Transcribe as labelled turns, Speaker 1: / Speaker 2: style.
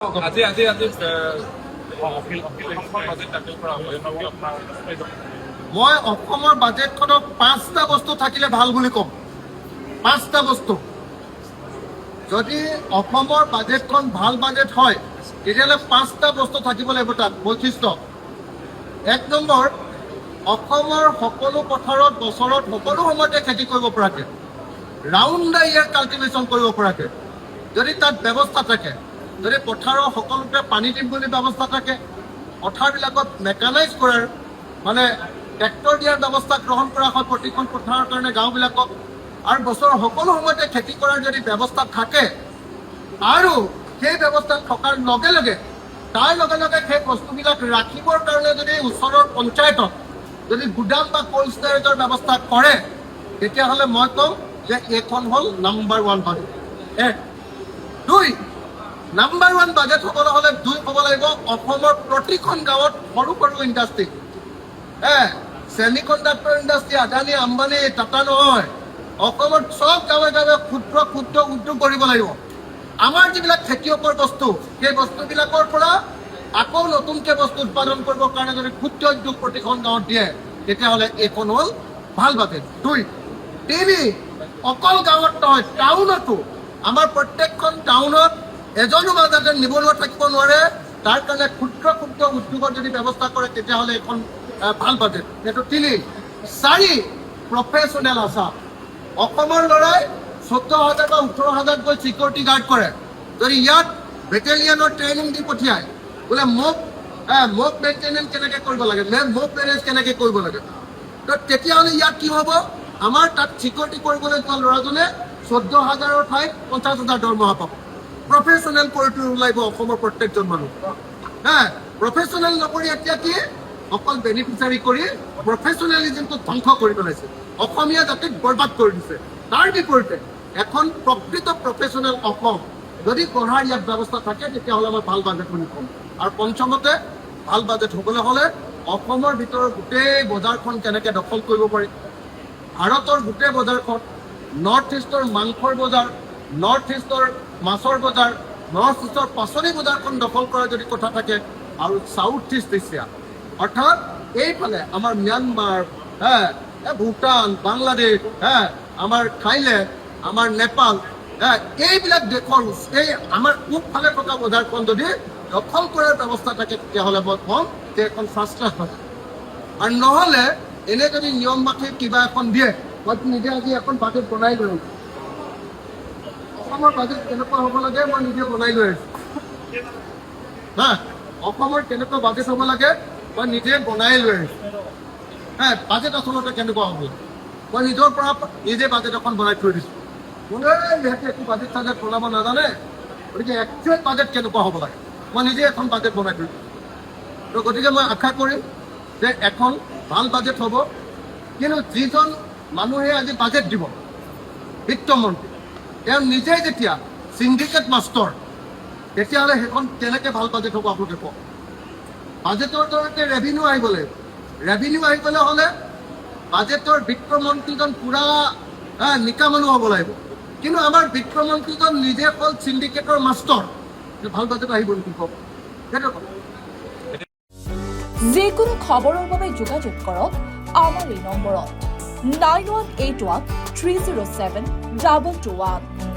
Speaker 1: আজি আজি আজি বাজেট দাখিল কৰা হ'ব
Speaker 2: মই অসমৰ বাজেটখনত 5টা বস্তু থাকিলে ভাল বুলি ক'ম। 5টা বস্তু যদি অসমৰ বাজেটখন ভাল বাজেট হয় তেতিয়াহ'লে 5টা বস্তু থাকিব লাগিব তাত বৈশিষ্ট্য। 1 নম্বৰ, অসমৰ সকলো পথাৰত বছৰত সকলো সময়তে খেতি কৰিব পৰাকৈ ৰাউণ্ড দ্য ইয়াৰ কাল্টিভেশ্যন কৰিব পৰাকৈ যদি তাত ব্যৱস্থা থাকে, যদি পথাৰৰ সকলোতে পানী দিম বুলি ব্যৱস্থা থাকে, পথাৰবিলাকত মেকানাইজ কৰাৰ মানে ট্ৰেক্টৰ দিয়াৰ ব্যৱস্থা গ্ৰহণ কৰা হয় প্ৰতিখন পথাৰৰ কাৰণে গাঁওবিলাকত, আৰু বছৰৰ সকলো সময়তে খেতি কৰাৰ যদি ব্যৱস্থা থাকে আৰু সেই ব্যৱস্থা থকাৰ লগে লগে তাৰ লগে লগে সেই বস্তুবিলাক ৰাখিবৰ কাৰণে যদি ওচৰৰ পঞ্চায়তত যদি গুদাম বা কোল্ড ষ্টোৰেজৰ ব্যৱস্থা কৰে তেতিয়াহ'লে মই ক'ম যে এইখন হ'ল নাম্বাৰ 1 বাজেট। 2 নাম্বাৰ 1 বাজেট হ'বলৈ হ'লে 2 হ'ব লাগিব অসমৰ প্ৰতিখন গাঁৱত সৰু সৰু industry, semi conductor industry, Adani Ambani Tata নহয়, অসমত চব গাঁৱে গাঁৱে ক্ষুদ্ৰ ক্ষুদ্ৰ উদ্যোগ কৰিব লাগিব। আমাৰ যিবিলাক খেতিয়কৰ বস্তু সেই বস্তুবিলাকৰ পৰা আকৌ নতুনকৈ বস্তু উৎপাদন কৰিবৰ কাৰণে যদি ক্ষুদ্ৰ উদ্যোগ প্ৰতিখন গাঁৱত দিয়ে তেতিয়াহ'লে এইখন হ'ল ভাল বাজেট। 2 টিভি অকল গাঁৱত নহয় টাউনতো, আমাৰ প্ৰত্যেকখন টাউনত এজনো যাতে নিবনুৱা থাকিব নোৱাৰে তাৰ কাৰণে ক্ষুদ্ৰ ক্ষুদ্ৰ উদ্যোগৰ যদি ব্যৱস্থা কৰে তেতিয়াহ'লে এখন ভাল বাজেট। সেইটো 3। 4 প্ৰফেচনেল আছা। অসমৰ ল'ৰাই 14,000 বা 18,000 গৈ ছিকিউৰিটি গাৰ্ড কৰে, যদি ইয়াত বেটেলিয়নৰ ট্ৰেইনিং দি পঠিয়ায় বোলে মোক মেইনটেনেঞ্চ কেনেকৈ কৰিব লাগে, মোক মেনেজ কেনেকৈ কৰিব লাগে, তো তেতিয়াহ'লে ইয়াত কি হ'ব, আমাৰ তাত ছিকিউৰিটি কৰিবলৈ যোৱা ল'ৰাজনে 14,000ৰ ঠাইত 50,000 দৰমহা পাব। প্ৰফেচনেল কৰি ওলাব অসমৰ প্ৰত্যেকজন মানুহ। প্ৰফেচনেল নকৰি এতিয়া কি অকল বেনিফিচাৰী কৰি প্ৰফেচনেলিজিমটো ধ্বংস কৰি পেলাইছে, অসমীয়া জাতিক বৰবাদ কৰি দিছে। তাৰ বিপৰীতে এখন প্ৰকৃত প্ৰফেচনেল অসম যদি গঢ়াৰ ইয়াত ব্যৱস্থা থাকে তেতিয়াহ'লে মই ভাল বাজেট বুলি ক'ম। আৰু পঞ্চমতে ভাল বাজেট হ'বলৈ হ'লে অসমৰ ভিতৰত গোটেই বজাৰখন কেনেকৈ দখল কৰিব পাৰি, ভাৰতৰ গোটেই বজাৰখন, নৰ্থ ইষ্টৰ মাংসৰ বজাৰ, নৰ্থ ইষ্টৰ মাছৰ বজাৰ, নৰ্থ ইষ্টৰ পাচলি বজাৰখন দখল কৰাৰ যদি কথা থাকে, আৰু চাউথ ইষ্ট এছিয়া অৰ্থাৎ এইফালে আমাৰ ম্যানমাৰ, ভূটান, বাংলাদেশ, আমাৰ থাইলেণ্ড, আমাৰ নেপাল, এইবিলাক দেশৰ এই আমাৰ পূবফালে থকা বজাৰখন যদি দখল কৰাৰ ব্যৱস্থা থাকে তেতিয়াহ'লে মই ক'ম যে এখন ফাৰ্ষ্ট ক্লাছ বাজেট। আৰু নহ'লে এনে যদি নিয়ম মাফি কিবা এখন দিয়ে, মই নিজে আজি এখন বাজেট বনাই লৈ অসমৰ বাজেট কেনেকুৱা হ'ব লাগে মই নিজে বনাই লৈ আহিছোঁ। অসমৰ কেনেকুৱা বাজেট হ'ব লাগে মই নিজে বনাই লৈ আহিছোঁ। বাজেট আচলতে কেনেকুৱা হ'ব মই নিজৰ পৰা নিজে বাজেট এখন বনাই থৈ দিছোঁ। ইহঁতে একো বাজেট চাজেট বনাব নাজানে, গতিকে একচুৱেল বাজেট কেনেকুৱা হ'ব লাগে মই নিজে এখন বাজেট বনাই থৈ দিছোঁ। তো গতিকে মই আশা কৰিম যে এখন ভাল বাজেট হ'ব। কিন্তু যিজন মানুহে আজি বাজেট দিব, বিত্তমন্ত্ৰী, তেওঁ নিজেই যেতিয়া চিণ্ডিকেট মাষ্টৰ, তেতিয়াহ'লে সেইখন কেনেকৈ ভাল বাজেট হ'ব আপোনালোকে কওক। বাজেটৰ জৰিয়তে ৰেভিনিউ আহিব লাগিব। ৰেভিনিউ আহিবলৈ হ'লে বাজেটৰ বিত্তমন্ত্ৰীজন পূৰা নিকা মানুহ হ'ব লাগিব। কিন্তু আমাৰ বিত্তমন্ত্ৰীজন নিজে হ'ল চিণ্ডিকেটৰ মাষ্টৰ, ভাল বাজেট আহিব নেকি কওক, সেইটো কথা।
Speaker 3: যিকোনো খবৰৰ বাবে যোগাযোগ কৰক আমাৰ এই নম্বৰত 9181 307 221।